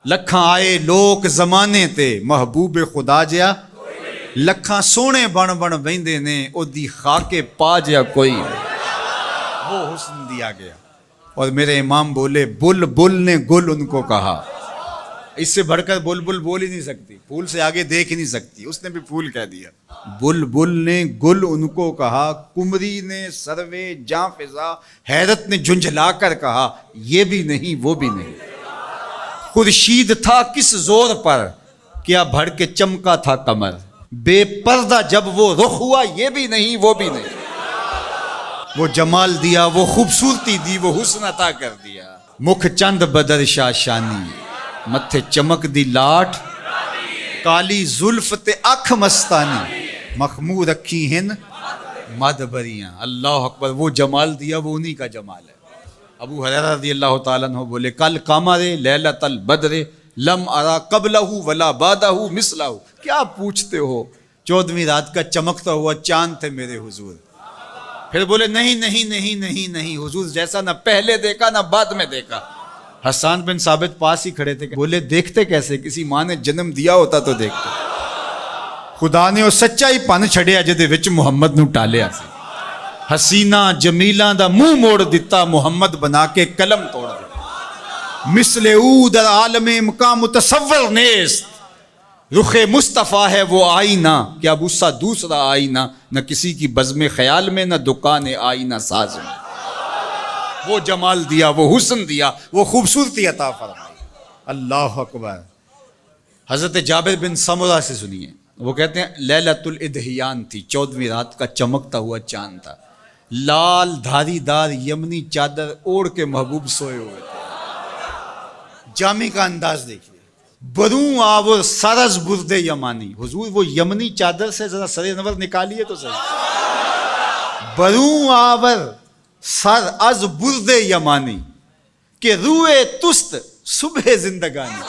لکھاں آئے لوک زمانے تے محبوب خدا جیا لکھاں سونے بن بن ویندے نے او دی خاک پا جیا کوئی وہ حسن دیا گیا. اور میرے امام بولے بل بل نے گل ان کو کہا. اس سے بڑھ کر بل بل بول ہی نہیں سکتی, پھول سے آگے دیکھ ہی نہیں سکتی, اس نے بھی پھول کہہ دیا. بل بل نے گل ان کو کہا, کمری نے سروے جاں فضا حیرت نے جھنجھلا کر کہا یہ بھی نہیں وہ بھی نہیں. خورشید تھا کس زور پر کیا بھڑ کے چمکا تھا کمر, بے پردہ جب وہ رخ ہوا یہ بھی نہیں وہ بھی نہیں. وہ جمال دیا وہ خوبصورتی دی وہ حسن عطا کر دیا. مکھ چند بدر شاہ شانی متھے چمک دی لاٹ کالی زلف تے اکھ مستانی مخمور رکھی ہن مد بریاں. اللہ اکبر. وہ جمال دیا وہ انہی کا جمال ہے. ابو ہریرہ رضی اللہ تعالیٰ عنہ بولے کل قمر لیلۃ البدر لم ارا قبلہ ولا بعدہ مثلہ. کیا پوچھتے ہو, 14ویں رات کا چمکتا ہوا چاند تھے میرے حضور. پھر بولے نہیں نہیں نہیں نہیں نہیں, حضور جیسا نہ پہلے دیکھا نہ بعد میں دیکھا. حسان بن ثابت پاس ہی کھڑے تھے. بولے دیکھتے کیسے, کسی ماں نے جنم دیا ہوتا تو دیکھتے. خدا نے وہ سچائی پن چھڑیا جدے وچ محمد نو ٹالیا سی. حسینہ جمیلاں دا منہ موڑ دیتا محمد بنا کے قلم توڑ دیتا. مثل او در عالم مقام متصور نیست, رخ مصطفیٰ ہے وہ آئینہ کیا بوسا دوسرا آئینہ, نہ کسی کی بزم خیال میں نہ دکان آئینہ ساز میں. وہ جمال دیا وہ حسن دیا وہ خوبصورتی عطا فرمائی. اللہ اکبر. حضرت جابر بن سمرہ سے سنیے, وہ کہتے ہیں لیلۃ الادحیان تھی, 14ویں رات کا چمکتا ہوا چاند تھا. لال دھاری دار یمنی چادر اوڑھ کے محبوب سوئے ہوئے تھے. جامع کا انداز دیکھیے. بروں آور سرز برد یمانی, حضور وہ یمنی چادر سے ذرا سر نور نکالیے تو صحیح. بروں آور سر از برد یمانی کہ روئے تست صبح زندگانی.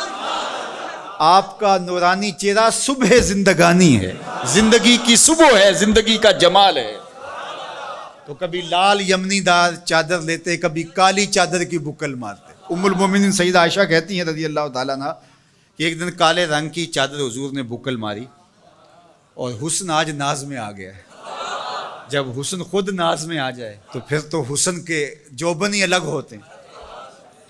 آپ کا نورانی چہرہ صبح زندگانی ہے, زندگی کی صبح ہے, زندگی کا جمال ہے. تو کبھی لال یمنی دار چادر لیتے, کبھی کالی چادر کی بکل مارتے. ام المومنین سیدہ عائشہ کہتی ہیں رضی اللہ تعالیٰ عنہ کہ ایک دن کالے رنگ کی چادر حضور نے بکل ماری اور حسن آج ناز میں آ گیا ہے. جب حسن خود ناز میں آ جائے تو پھر تو حسن کے جوبن ہی الگ ہوتے ہیں.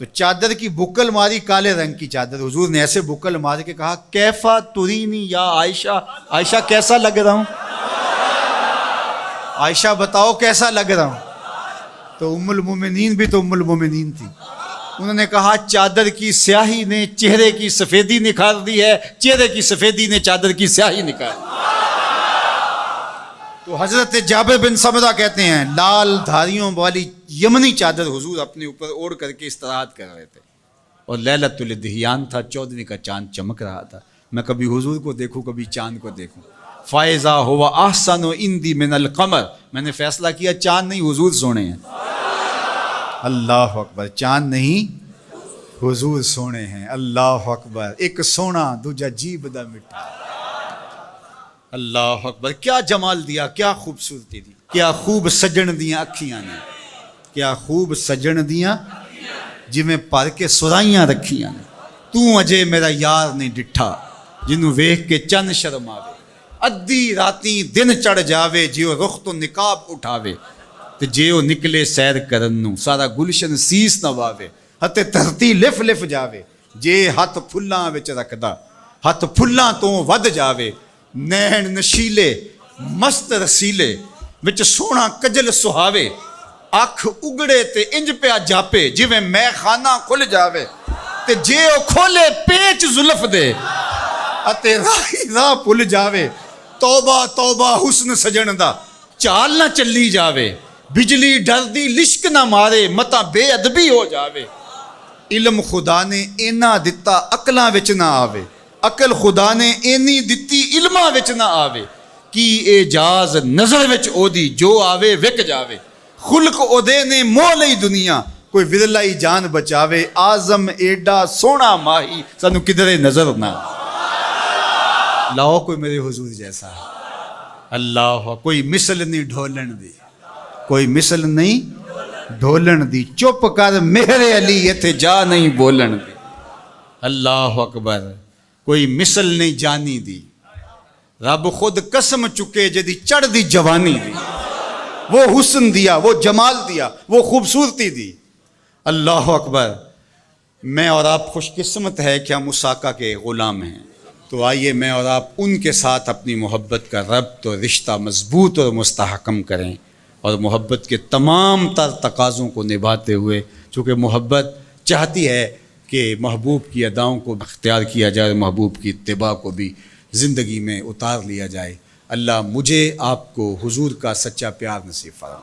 تو چادر کی بکل ماری, کالے رنگ کی چادر. حضور نے ایسے بکل مار کے کہا کیفا ترینی یا عائشہ, عائشہ کیسا لگ رہا ہوں, عائشہ بتاؤ کیسا لگ رہا ہوں. تو ام المومنین بھی تو ام المومنین تھی, انہوں نے کہا چادر کی سیاہی نے چہرے کی سفیدی نکھار دی ہے, چہرے کی سفیدی نے چادر کی سیاہی نکال دی. تو حضرت جابر بن سمرہ کہتے ہیں لال دھاریوں والی یمنی چادر حضور اپنے اوپر اوڑھ کر کے استراحت کر رہے تھے. اور لیلۃ الادحیان تھا, 14ویں کا چاند چمک رہا تھا. میں کبھی حضور کو دیکھوں کبھی چاند کو دیکھوں. فائزہ ہوا احسن و اندی من القمر, میں نے فیصلہ کیا چاند نہیں حضور سونے ہیں. اللہ اکبر. چاند نہیں حضور سونے ہیں. اللہ اکبر. ایک سونا دوجا جیب دا مٹھا. اللہ اکبر. کیا جمال دیا, کیا خوبصورتی دی, کیا خوب سجن دیاں اکھیاں نے, کیا خوب سجن دیاں جویں پر کے سرائیاں رکھیاں نے. تو اجے میرا یار نہیں ڈٹھا جنوں ویکھ کے چن شرماوے. ادھی راتی دن چڑھ جاوے جیو رخ تو نقاب اٹھاوے, تے جیو نکلے سیر کرن نو سارا گلشن سیس نواوے. ہتے دھرتی لف لف جاوے جے ہاتھ پھلاں وچ رکھدا, ہاتھ پھلاں تو ود جاوے. نین نشیلے مست رسیلے وچ سونا کجل سہاوے. اکھ اگڑے تے انج پیا جاپے جویں میں خانہ کھل جاوے. تے جے او کھولے پیچ زلف دے اتے راہی راہ پل جاوے. توبہ توبہ حسن سجن دا چال نہ چلی جاوے. بجلی ڈر دی لشک نہ مارے متا بے ادبی ہو جاوے. علم خدا نے اینا دتا عقلاں وچ نہ آوے, عقل خدا نے اینی دتی علماں وچ نہ آوے. کی اعجاز نظر وچ او دی جو آوے وک جاوے. خلق او دے نے مو لئی دنیا کوئی ورلائی جان بچاوے. آزم ایڈا سونا ماہی سانو کدھرے نظر نہ. لاؤ کوئی میرے حضور جیسا. اللہ کوئی مثل نہیں ڈھولن دی, کوئی مثل نہیں ڈھولن دی. چپ کر میرے علی ایتھے جا نہیں بولن دی. اللہ اکبر، کوئی مثل نہیں جانی دی، رب خود قسم چکے جدی چڑھ دی جوانی دی، وہ حسن دیا، وہ جمال دیا، وہ خوبصورتی دی۔ اللہ اکبر۔ میں اور آپ خوش قسمت ہے کہ ہم اس آقا کے غلام ہیں، تو آئیے میں اور آپ ان کے ساتھ اپنی محبت کا ربط اور رشتہ مضبوط اور مستحکم کریں، اور محبت کے تمام تر تقاضوں کو نبھاتے ہوئے، چونکہ محبت چاہتی ہے کہ محبوب کی اداؤں کو اختیار کیا جائے، محبوب کی اتباع کو بھی زندگی میں اتار لیا جائے۔ اللہ مجھے آپ کو حضور کا سچا پیار نصیب فرمائے۔